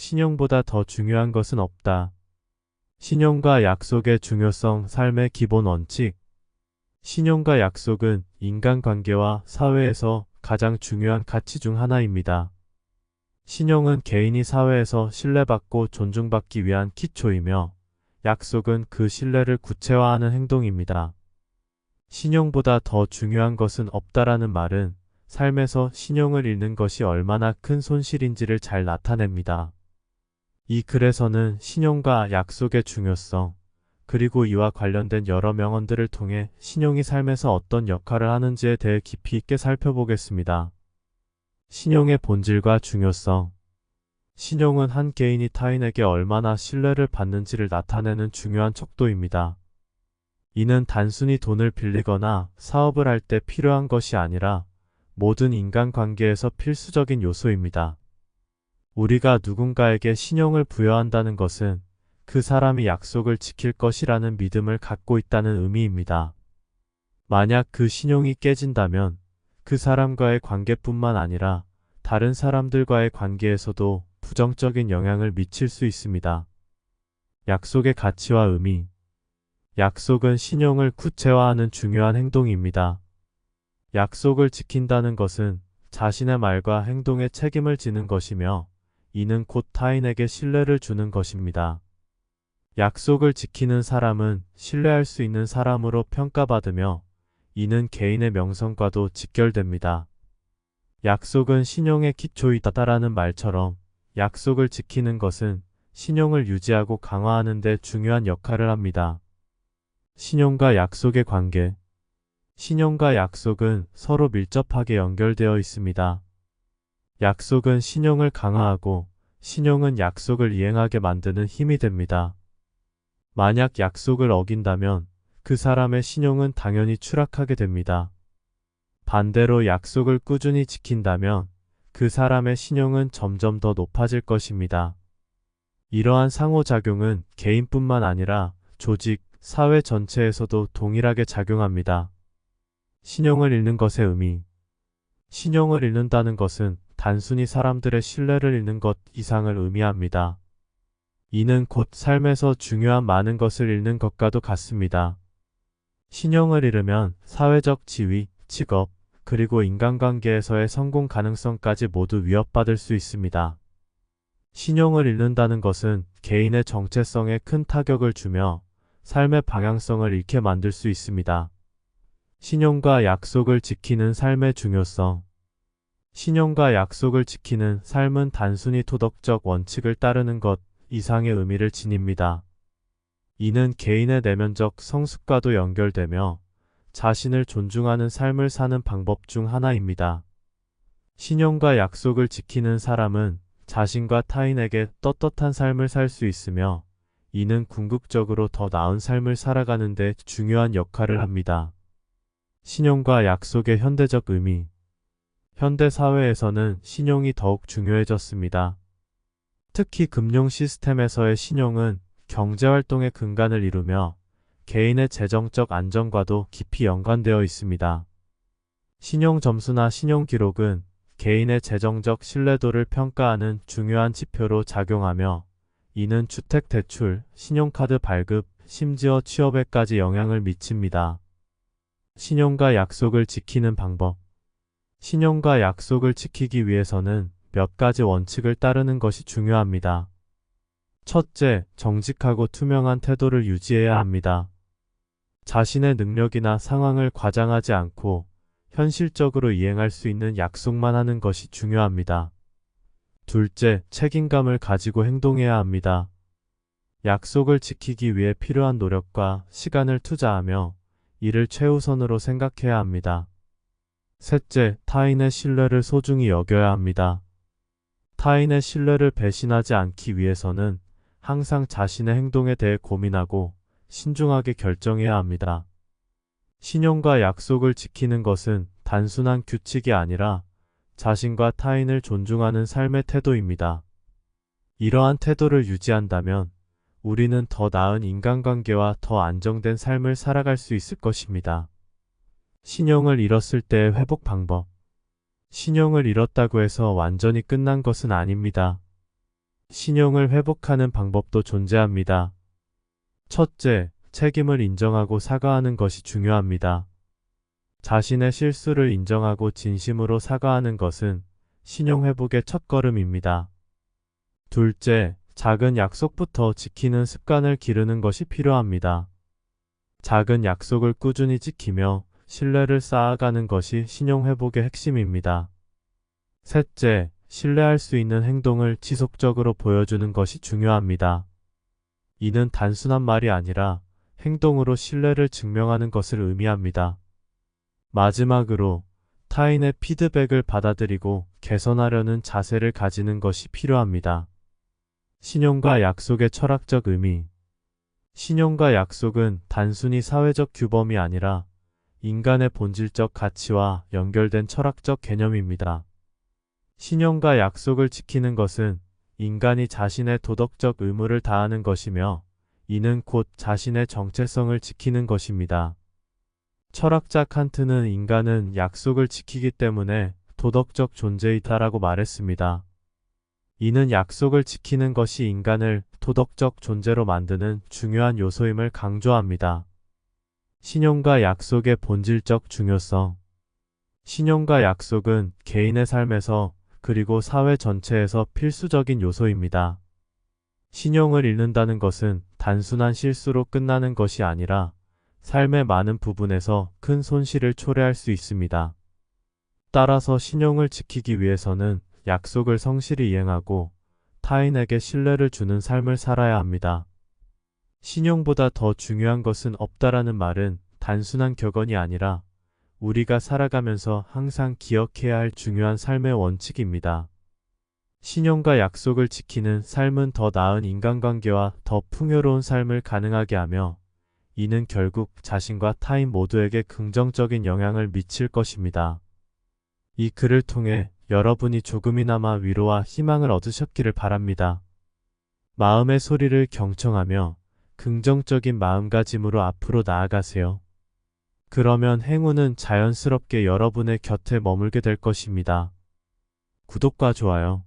신용보다 더 중요한 것은 없다. 신용과 약속의 중요성, 삶의 기본 원칙. 신용과 약속은 인간관계와 사회에서 가장 중요한 가치 중 하나입니다. 신용은 개인이 사회에서 신뢰받고 존중받기 위한 기초이며, 약속은 그 신뢰를 구체화하는 행동입니다. 신용보다 더 중요한 것은 없다라는 말은 삶에서 신용을 잃는 것이 얼마나 큰 손실인지를 잘 나타냅니다. 이 글에서는 신용과 약속의 중요성, 그리고 이와 관련된 여러 명언들을 통해 신용이 삶에서 어떤 역할을 하는지에 대해 깊이 있게 살펴보겠습니다. 신용의 본질과 중요성. 신용은 한 개인이 타인에게 얼마나 신뢰를 받는지를 나타내는 중요한 척도입니다. 이는 단순히 돈을 빌리거나 사업을 할 때 필요한 것이 아니라 모든 인간관계에서 필수적인 요소입니다. 우리가 누군가에게 신용을 부여한다는 것은 그 사람이 약속을 지킬 것이라는 믿음을 갖고 있다는 의미입니다. 만약 그 신용이 깨진다면 그 사람과의 관계뿐만 아니라 다른 사람들과의 관계에서도 부정적인 영향을 미칠 수 있습니다. 약속의 가치와 의미. 약속은 신용을 구체화하는 중요한 행동입니다. 약속을 지킨다는 것은 자신의 말과 행동에 책임을 지는 것이며, 이는 곧 타인에게 신뢰를 주는 것입니다. 약속을 지키는 사람은 신뢰할 수 있는 사람으로 평가받으며, 이는 개인의 명성과도 직결됩니다. 약속은 신용의 기초이다라는 말처럼 약속을 지키는 것은 신용을 유지하고 강화하는 데 중요한 역할을 합니다. 신용과 약속의 관계. 신용과 약속은 서로 밀접하게 연결되어 있습니다. 약속은 신용을 강화하고 신용은 약속을 이행하게 만드는 힘이 됩니다. 만약 약속을 어긴다면 그 사람의 신용은 당연히 추락하게 됩니다. 반대로 약속을 꾸준히 지킨다면 그 사람의 신용은 점점 더 높아질 것입니다. 이러한 상호작용은 개인뿐만 아니라 조직, 사회 전체에서도 동일하게 작용합니다. 신용을 잃는 것의 의미. 신용을 잃는다는 것은 단순히 사람들의 신뢰를 잃는 것 이상을 의미합니다. 이는 곧 삶에서 중요한 많은 것을 잃는 것과도 같습니다. 신용을 잃으면 사회적 지위, 직업, 그리고 인간관계에서의 성공 가능성까지 모두 위협받을 수 있습니다. 신용을 잃는다는 것은 개인의 정체성에 큰 타격을 주며 삶의 방향성을 잃게 만들 수 있습니다. 신용과 약속을 지키는 삶의 중요성. 신용과 약속을 지키는 삶은 단순히 도덕적 원칙을 따르는 것 이상의 의미를 지닙니다. 이는 개인의 내면적 성숙과도 연결되며 자신을 존중하는 삶을 사는 방법 중 하나입니다. 신용과 약속을 지키는 사람은 자신과 타인에게 떳떳한 삶을 살 수 있으며, 이는 궁극적으로 더 나은 삶을 살아가는 데 중요한 역할을 합니다. 신용과 약속의 현대적 의미. 현대 사회에서는 신용이 더욱 중요해졌습니다. 특히 금융 시스템에서의 신용은 경제활동의 근간을 이루며 개인의 재정적 안정과도 깊이 연관되어 있습니다. 신용점수나 신용기록은 개인의 재정적 신뢰도를 평가하는 중요한 지표로 작용하며, 이는 주택대출, 신용카드 발급, 심지어 취업에까지 영향을 미칩니다. 신용과 약속을 지키는 방법. 신용과 약속을 지키기 위해서는 몇 가지 원칙을 따르는 것이 중요합니다. 첫째, 정직하고 투명한 태도를 유지해야 합니다. 자신의 능력이나 상황을 과장하지 않고 현실적으로 이행할 수 있는 약속만 하는 것이 중요합니다. 둘째, 책임감을 가지고 행동해야 합니다. 약속을 지키기 위해 필요한 노력과 시간을 투자하며 이를 최우선으로 생각해야 합니다. 셋째, 타인의 신뢰를 소중히 여겨야 합니다. 타인의 신뢰를 배신하지 않기 위해서는 항상 자신의 행동에 대해 고민하고 신중하게 결정해야 합니다. 신용과 약속을 지키는 것은 단순한 규칙이 아니라 자신과 타인을 존중하는 삶의 태도입니다. 이러한 태도를 유지한다면 우리는 더 나은 인간관계와 더 안정된 삶을 살아갈 수 있을 것입니다. 신용을 잃었을 때의 회복 방법. 신용을 잃었다고 해서 완전히 끝난 것은 아닙니다. 신용을 회복하는 방법도 존재합니다. 첫째, 책임을 인정하고 사과하는 것이 중요합니다. 자신의 실수를 인정하고 진심으로 사과하는 것은 신용회복의 첫걸음입니다. 둘째, 작은 약속부터 지키는 습관을 기르는 것이 필요합니다. 작은 약속을 꾸준히 지키며 신뢰를 쌓아가는 것이 신용회복의 핵심입니다. 셋째, 신뢰할 수 있는 행동을 지속적으로 보여주는 것이 중요합니다. 이는 단순한 말이 아니라 행동으로 신뢰를 증명하는 것을 의미합니다. 마지막으로 타인의 피드백을 받아들이고 개선하려는 자세를 가지는 것이 필요합니다. 신용과 약속의 철학적 의미. 신용과 약속은 단순히 사회적 규범이 아니라 인간의 본질적 가치와 연결된 철학적 개념입니다. 신용과 약속을 지키는 것은 인간이 자신의 도덕적 의무를 다하는 것이며, 이는 곧 자신의 정체성을 지키는 것입니다. 철학자 칸트는 인간은 약속을 지키기 때문에 도덕적 존재이다라고 말했습니다. 이는 약속을 지키는 것이 인간을 도덕적 존재로 만드는 중요한 요소임을 강조합니다. 신용과 약속의 본질적 중요성. 신용과 약속은 개인의 삶에서 그리고 사회 전체에서 필수적인 요소입니다. 신용을 잃는다는 것은 단순한 실수로 끝나는 것이 아니라 삶의 많은 부분에서 큰 손실을 초래할 수 있습니다. 따라서 신용을 지키기 위해서는 약속을 성실히 이행하고 타인에게 신뢰를 주는 삶을 살아야 합니다. 신용보다 더 중요한 것은 없다라는 말은 단순한 격언이 아니라 우리가 살아가면서 항상 기억해야 할 중요한 삶의 원칙입니다. 신용과 약속을 지키는 삶은 더 나은 인간관계와 더 풍요로운 삶을 가능하게 하며, 이는 결국 자신과 타인 모두에게 긍정적인 영향을 미칠 것입니다. 이 글을 통해 여러분이 조금이나마 위로와 희망을 얻으셨기를 바랍니다. 마음의 소리를 경청하며 긍정적인 마음가짐으로 앞으로 나아가세요. 그러면 행운은 자연스럽게 여러분의 곁에 머물게 될 것입니다. 구독과 좋아요